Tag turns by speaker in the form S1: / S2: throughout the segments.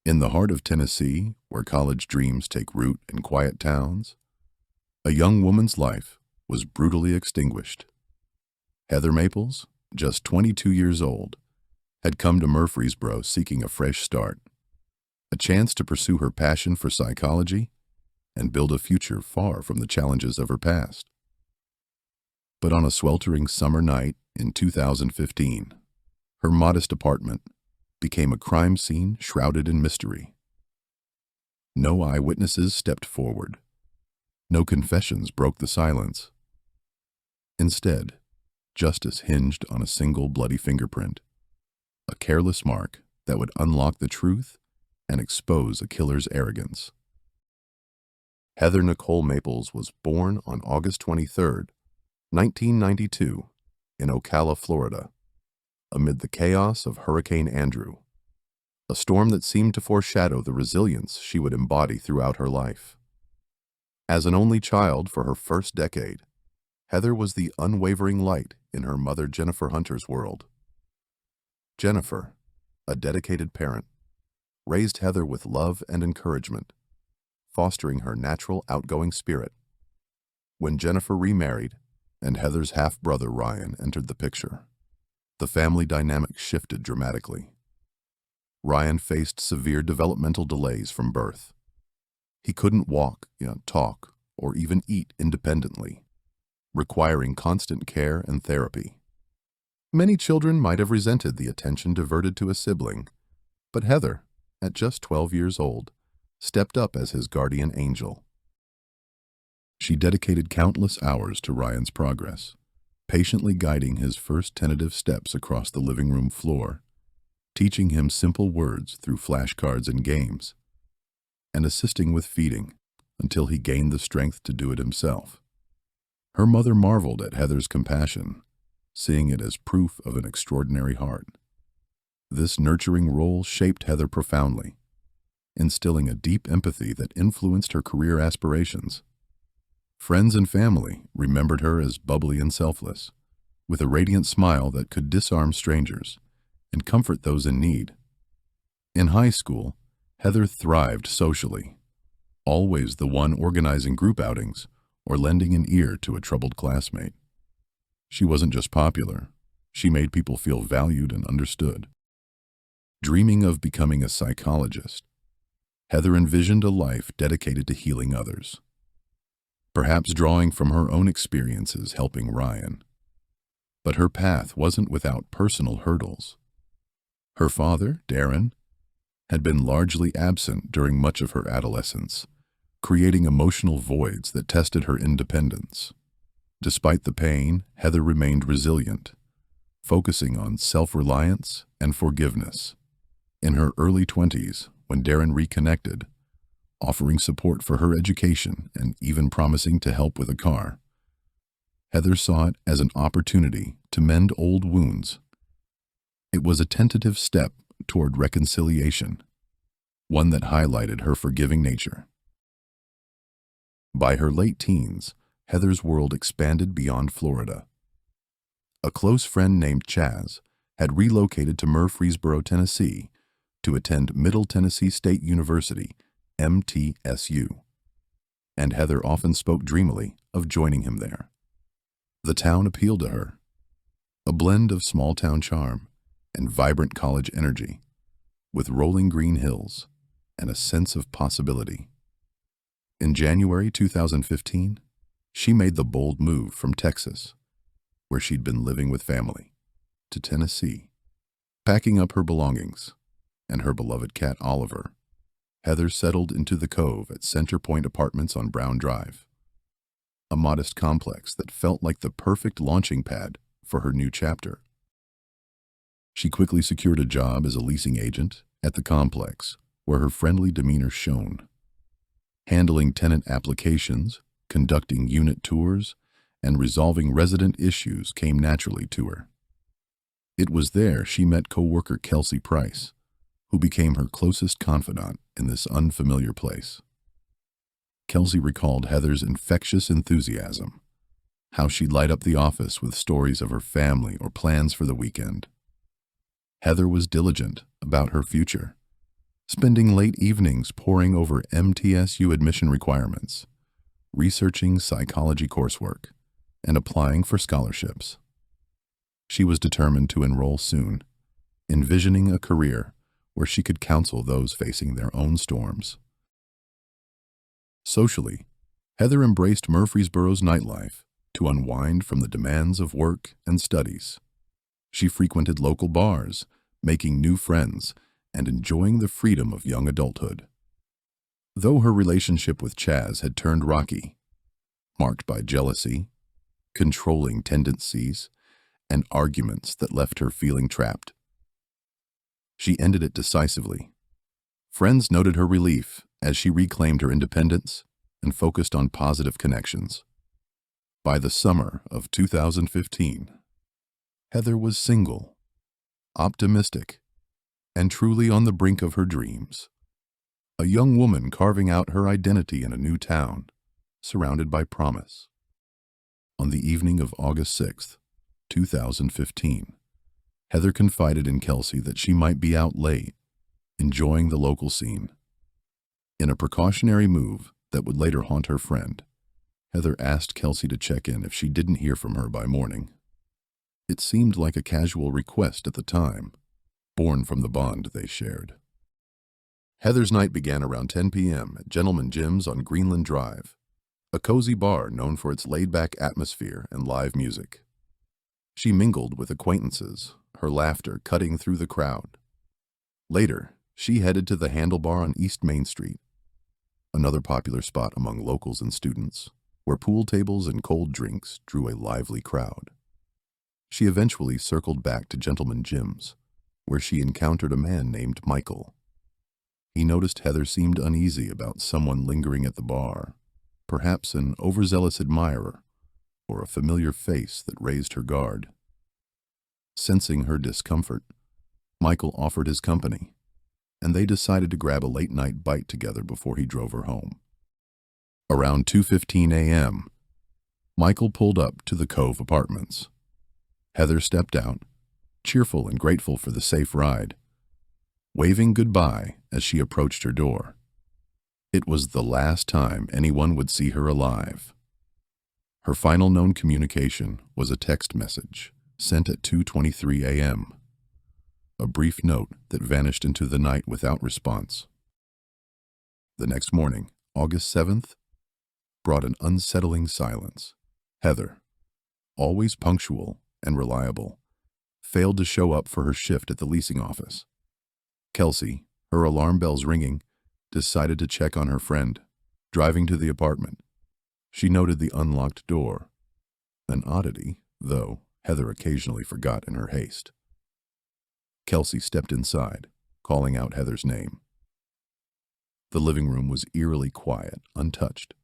S1: In the heart of Tennessee, where college dreams take root in quiet towns, a young woman's life was brutally extinguished. Heather Maples, just 22 years old, had come to Murfreesboro seeking a fresh start, a chance to pursue her passion for psychology and build a future far from the challenges of her past. But on a sweltering summer night in 2015, her modest apartment became a crime scene shrouded in mystery. No eyewitnesses stepped forward. No confessions broke the silence. Instead, justice hinged on a single bloody fingerprint, a careless mark that would unlock the truth and expose a killer's arrogance. Heather Nicole Maples was born on August 23, 1992, in Ocala, Florida, amid the chaos of Hurricane Andrew, a storm that seemed to foreshadow the resilience she would embody throughout her life. As an only child for her first decade, Heather was the unwavering light in her mother Jennifer Hunter's world. Jennifer, a dedicated parent, raised Heather with love and encouragement, fostering her natural outgoing spirit. When Jennifer remarried and Heather's half-brother Ryan entered the picture, the family dynamic shifted dramatically. Ryan faced severe developmental delays from birth. He couldn't walk, talk, or even eat independently, requiring constant care and therapy. Many children might have resented the attention diverted to a sibling, but Heather, at just 12 years old, stepped up as his guardian angel. She dedicated countless hours to Ryan's progress, patiently guiding his first tentative steps across the living room floor, teaching him simple words through flashcards and games, and assisting with feeding until he gained the strength to do it himself. Her mother marveled at Heather's compassion, seeing it as proof of an extraordinary heart. This nurturing role shaped Heather profoundly, instilling a deep empathy that influenced her career aspirations. Friends and family remembered her as bubbly and selfless, with a radiant smile that could disarm strangers and comfort those in need. In high school, Heather thrived socially, always the one organizing group outings or lending an ear to a troubled classmate. She wasn't just popular, she made people feel valued and understood. Dreaming of becoming a psychologist, Heather envisioned a life dedicated to healing others, perhaps drawing from her own experiences helping Ryan. But her path wasn't without personal hurdles. Her father, Darren, had been largely absent during much of her adolescence, creating emotional voids that tested her independence. Despite the pain, Heather remained resilient, focusing on self-reliance and forgiveness. In her early 20s, when Darren reconnected, offering support for her education and even promising to help with a car, Heather saw it as an opportunity to mend old wounds. It was a tentative step toward reconciliation, one that highlighted her forgiving nature. By her late teens, Heather's world expanded beyond Florida. A close friend named Chaz had relocated to Murfreesboro, Tennessee, to attend Middle Tennessee State University, MTSU, and Heather often spoke dreamily of joining him there. The town appealed to her, a blend of small-town charm and vibrant college energy, with rolling green hills and a sense of possibility. In January 2015, she made the bold move from Texas, where she'd been living with family, to Tennessee. Packing up her belongings and her beloved cat Oliver, Heather settled into the Cove at Center Point Apartments on Brown Drive, a modest complex that felt like the perfect launching pad for her new chapter. She quickly secured a job as a leasing agent at the complex, where her friendly demeanor shone. Handling tenant applications, conducting unit tours, and resolving resident issues came naturally to her. It was there she met coworker Kelsey Price, who became her closest confidant in this unfamiliar place. Kelsey recalled Heather's infectious enthusiasm, how she'd light up the office with stories of her family or plans for the weekend. Heather was diligent about her future, spending late evenings poring over MTSU admission requirements, researching psychology coursework, and applying for scholarships. She was determined to enroll soon, envisioning a career where she could counsel those facing their own storms. Socially, Heather embraced Murfreesboro's nightlife to unwind from the demands of work and studies. She frequented local bars, making new friends and enjoying the freedom of young adulthood. Though her relationship with Chaz had turned rocky, marked by jealousy, controlling tendencies, and arguments that left her feeling trapped, she ended it decisively. Friends noted her relief as she reclaimed her independence and focused on positive connections. By the summer of 2015, Heather was single, optimistic, and truly on the brink of her dreams. A young woman carving out her identity in a new town, surrounded by promise. On the evening of August 6th, 2015, Heather confided in Kelsey that she might be out late, enjoying the local scene. In a precautionary move that would later haunt her friend, Heather asked Kelsey to check in if she didn't hear from her by morning. It seemed like a casual request at the time, born from the bond they shared. Heather's night began around 10 p.m. at Gentleman Jim's on Greenland Drive, a cozy bar known for its laid-back atmosphere and live music. She mingled with acquaintances, her laughter cutting through the crowd. Later, she headed to the Handlebar on East Main Street, another popular spot among locals and students, where pool tables and cold drinks drew a lively crowd. She eventually circled back to Gentleman Jim's, where she encountered a man named Michael. He noticed Heather seemed uneasy about someone lingering at the bar, perhaps an overzealous admirer or a familiar face that raised her guard. Sensing her discomfort, Michael offered his company, and they decided to grab a late-night bite together before he drove her home. Around 2:15 a.m., Michael pulled up to the Cove Apartments. Heather stepped out, cheerful and grateful for the safe ride, waving goodbye as she approached her door. It was the last time anyone would see her alive. Her final known communication was a text message sent at 2:23 a.m., a brief note that vanished into the night without response. The next morning, August 7th, brought an unsettling silence. Heather, always punctual and reliable, failed to show up for her shift at the leasing office. Kelsey, her alarm bells ringing, decided to check on her friend. Driving to the apartment, she noted the unlocked door, an oddity, though Heather occasionally forgot in her haste. Kelsey stepped inside, calling out Heather's name. The living room was eerily quiet, untouched.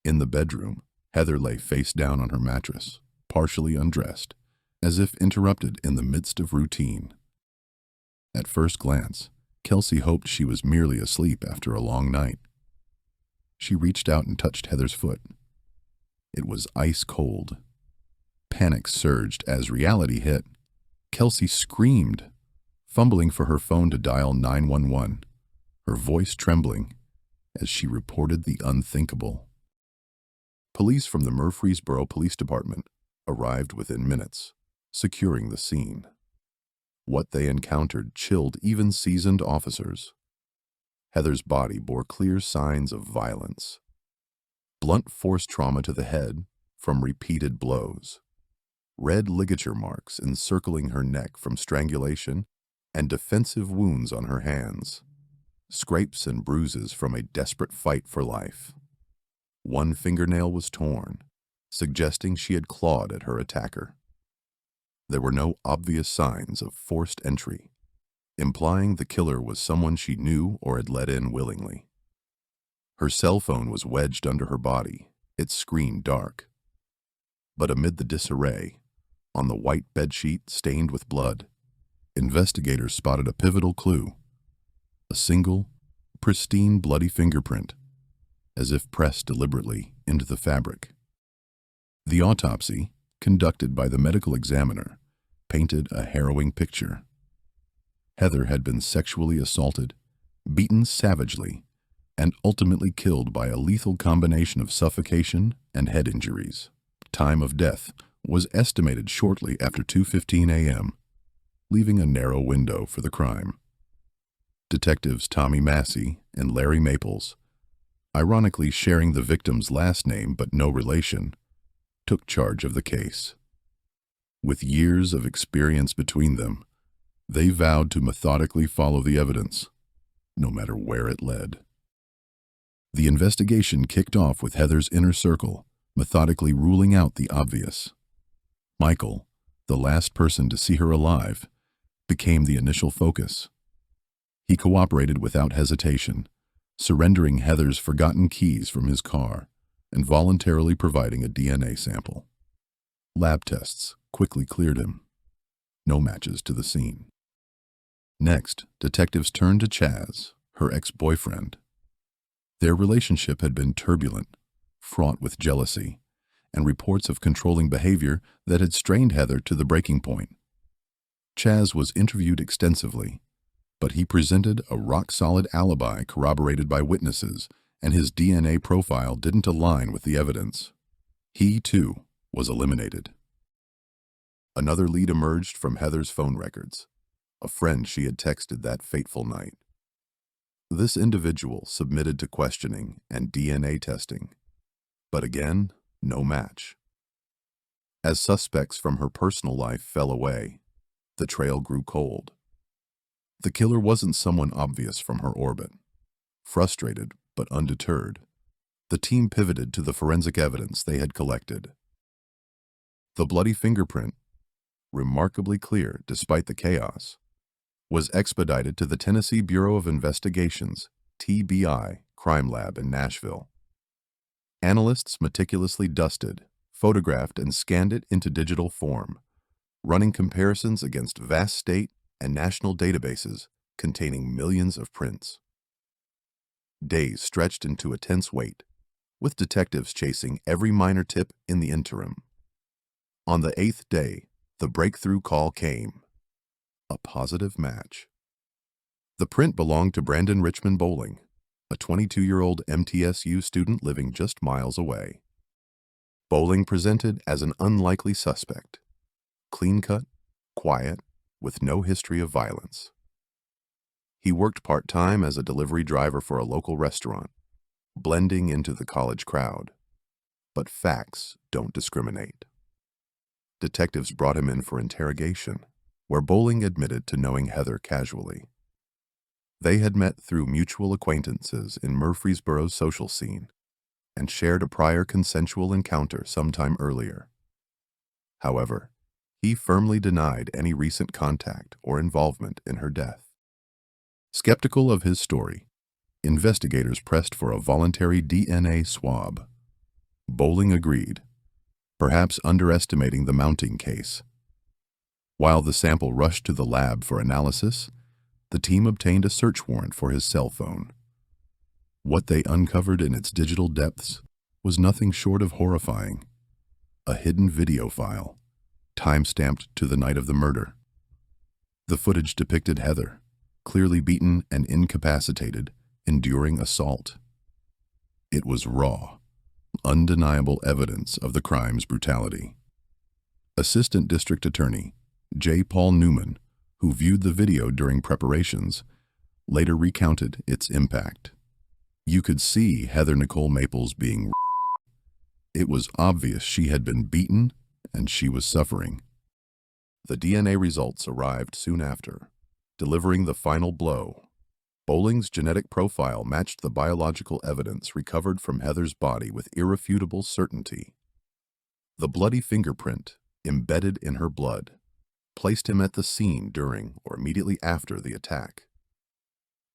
S1: In the bedroom, Heather lay face down on her mattress, partially undressed, as if interrupted in the midst of routine. At first glance, Kelsey hoped she was merely asleep after a long night. She reached out and touched Heather's foot. It was ice cold. Panic surged as reality hit. Kelsey screamed, fumbling for her phone to dial 911, her voice trembling as she reported the unthinkable. Police from the Murfreesboro Police Department arrived within minutes, securing the scene. What they encountered chilled even seasoned officers. Heather's body bore clear signs of violence. Blunt force trauma to the head from repeated blows. Red ligature marks encircling her neck from strangulation and defensive wounds on her hands. Scrapes and bruises from a desperate fight for life. One fingernail was torn, suggesting she had clawed at her attacker. There were no obvious signs of forced entry, implying the killer was someone she knew or had let in willingly. Her cell phone was wedged under her body, its screen dark. But amid the disarray, on the white bedsheet stained with blood, investigators spotted a pivotal clue. A single, pristine bloody fingerprint, as if pressed deliberately into the fabric. The autopsy, conducted by the medical examiner, painted a harrowing picture. Heather had been sexually assaulted, beaten savagely, and ultimately killed by a lethal combination of suffocation and head injuries. Time of death was estimated shortly after 2:15 a.m., leaving a narrow window for the crime. Detectives Tommy Massey and Larry Maples, ironically sharing the victim's last name but no relation, took charge of the case. With years of experience between them, they vowed to methodically follow the evidence, no matter where it led. The investigation kicked off with Heather's inner circle, methodically ruling out the obvious. Michael, the last person to see her alive, became the initial focus. He cooperated without hesitation, surrendering Heather's forgotten keys from his car and voluntarily providing a DNA sample. Lab tests quickly cleared him. No matches to the scene. Next, detectives turned to Chaz, her ex-boyfriend. Their relationship had been turbulent, fraught with jealousy, and reports of controlling behavior that had strained Heather to the breaking point. Chaz was interviewed extensively, but he presented a rock-solid alibi corroborated by witnesses, and his DNA profile didn't align with the evidence. He, too, was eliminated. Another lead emerged from Heather's phone records, a friend she had texted that fateful night. This individual submitted to questioning and DNA testing, but again, no match. As suspects from her personal life fell away, the trail grew cold. The killer wasn't someone obvious from her orbit. Frustrated but undeterred, the team pivoted to the forensic evidence they had collected. The bloody fingerprint, remarkably clear despite the chaos, was expedited to the Tennessee Bureau of Investigation's TBI crime lab in Nashville. Analysts meticulously dusted, photographed, and scanned it into digital form, running comparisons against vast state and national databases containing millions of prints. Days stretched into a tense wait, with detectives chasing every minor tip in the interim. On the 8th day, the breakthrough call came. A positive match. The print belonged to Brandon Richmond Bowling, a 22-year-old MTSU student living just miles away. Bowling presented as an unlikely suspect. Clean-cut, quiet, with no history of violence. He worked part-time as a delivery driver for a local restaurant, blending into the college crowd. But facts don't discriminate. Detectives brought him in for interrogation, where Bowling admitted to knowing Heather casually. They had met through mutual acquaintances in Murfreesboro's social scene and shared a prior consensual encounter sometime earlier. However, he firmly denied any recent contact or involvement in her death. Skeptical of his story, investigators pressed for a voluntary DNA swab. Bowling agreed, perhaps underestimating the mounting case. While the sample rushed to the lab for analysis, the team obtained a search warrant for his cell phone. What they uncovered in its digital depths was nothing short of horrifying. A hidden video file, time-stamped to the night of the murder. The footage depicted Heather, clearly beaten and incapacitated, enduring assault. It was raw, undeniable evidence of the crime's brutality. Assistant District Attorney J. Paul Newman, who viewed the video during preparations, later recounted its impact. You could see Heather Nicole Maples being. It was obvious she had been beaten and she was suffering. The DNA results arrived soon after, delivering the final blow. Bowling's genetic profile matched the biological evidence recovered from Heather's body with irrefutable certainty. The bloody fingerprint, embedded in her blood, placed him at the scene during or immediately after the attack.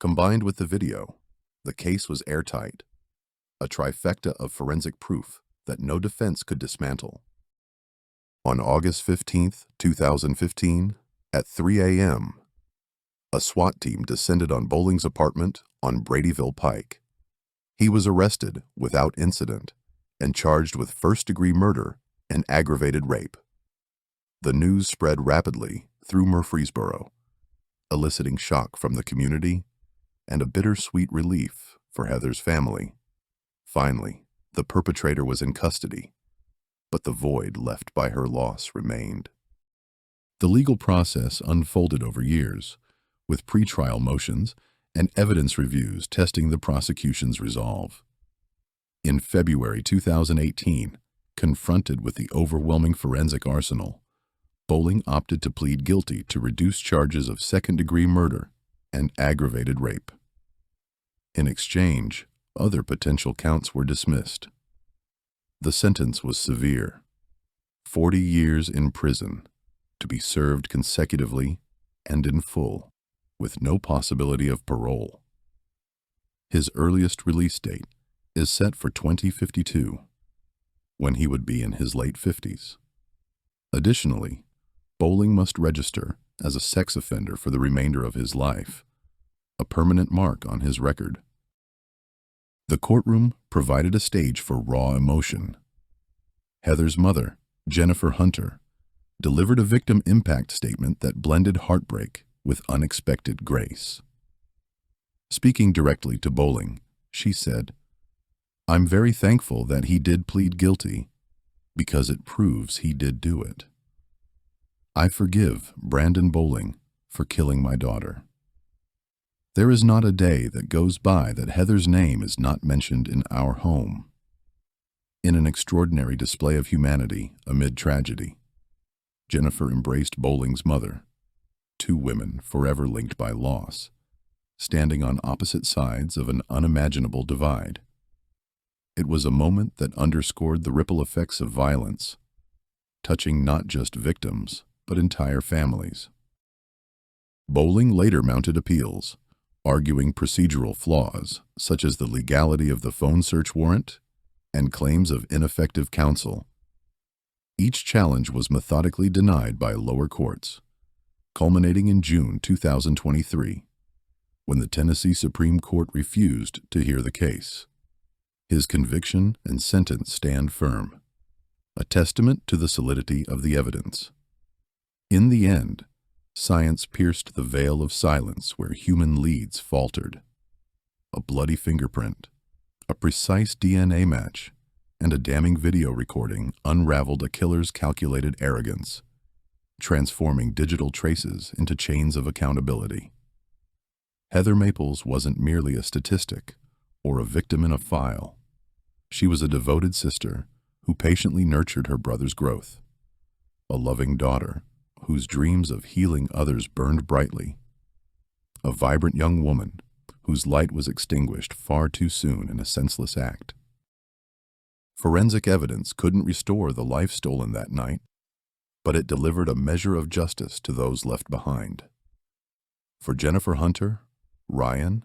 S1: Combined with the video, the case was airtight, a trifecta of forensic proof that no defense could dismantle. On August 15, 2015, at 3 a.m., a SWAT team descended on Bowling's apartment on Bradyville Pike. He was arrested without incident and charged with first-degree murder and aggravated rape. The news spread rapidly through Murfreesboro, eliciting shock from the community and a bittersweet relief for Heather's family. Finally, the perpetrator was in custody, but the void left by her loss remained. The legal process unfolded over years, with pretrial motions and evidence reviews testing the prosecution's resolve. In February 2018, confronted with the overwhelming forensic arsenal, Bowling opted to plead guilty to reduced charges of second-degree murder and aggravated rape. In exchange, other potential counts were dismissed. The sentence was severe: 40 years in prison, to be served consecutively and in full, with no possibility of parole. His earliest release date is set for 2052, when he would be in his late 50s. Additionally, Bowling must register as a sex offender for the remainder of his life, a permanent mark on his record. The courtroom provided a stage for raw emotion. Heather's mother, Jennifer Hunter, delivered a victim impact statement that blended heartbreak with unexpected grace. Speaking directly to Bowling, she said, "I'm very thankful that he did plead guilty, because it proves he did do it. I forgive Brandon Bowling for killing my daughter. There is not a day that goes by that Heather's name is not mentioned in our home." In an extraordinary display of humanity amid tragedy, Jennifer embraced Bowling's mother, two women forever linked by loss, standing on opposite sides of an unimaginable divide. It was a moment that underscored the ripple effects of violence, touching not just victims, but entire families. Bowling later mounted appeals, arguing procedural flaws such as the legality of the phone search warrant and claims of ineffective counsel. Each challenge was methodically denied by lower courts, culminating in June 2023, when the Tennessee Supreme Court refused to hear the case. His conviction and sentence stand firm, a testament to the solidity of the evidence. In the end, science pierced the veil of silence where human leads faltered. A bloody fingerprint, a precise DNA match, and a damning video recording unraveled a killer's calculated arrogance, transforming digital traces into chains of accountability. Heather Maples wasn't merely a statistic or a victim in a file. She was a devoted sister who patiently nurtured her brother's growth, a loving daughter whose dreams of healing others burned brightly, a vibrant young woman whose light was extinguished far too soon in a senseless act. Forensic evidence couldn't restore the life stolen that night, but it delivered a measure of justice to those left behind. For Jennifer Hunter, Ryan,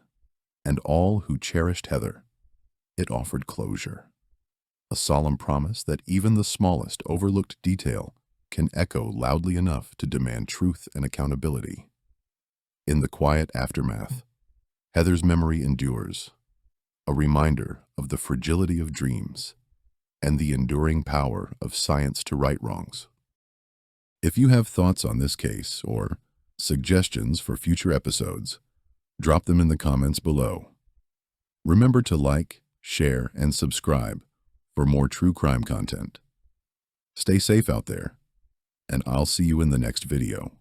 S1: and all who cherished Heather, it offered closure, a solemn promise that even the smallest overlooked detail can echo loudly enough to demand truth and accountability. In the quiet aftermath, Heather's memory endures, a reminder of the fragility of dreams and the enduring power of science to right wrongs. If you have thoughts on this case or suggestions for future episodes, drop them in the comments below. Remember to like, share, and subscribe for more true crime content. Stay safe out there, and I'll see you in the next video.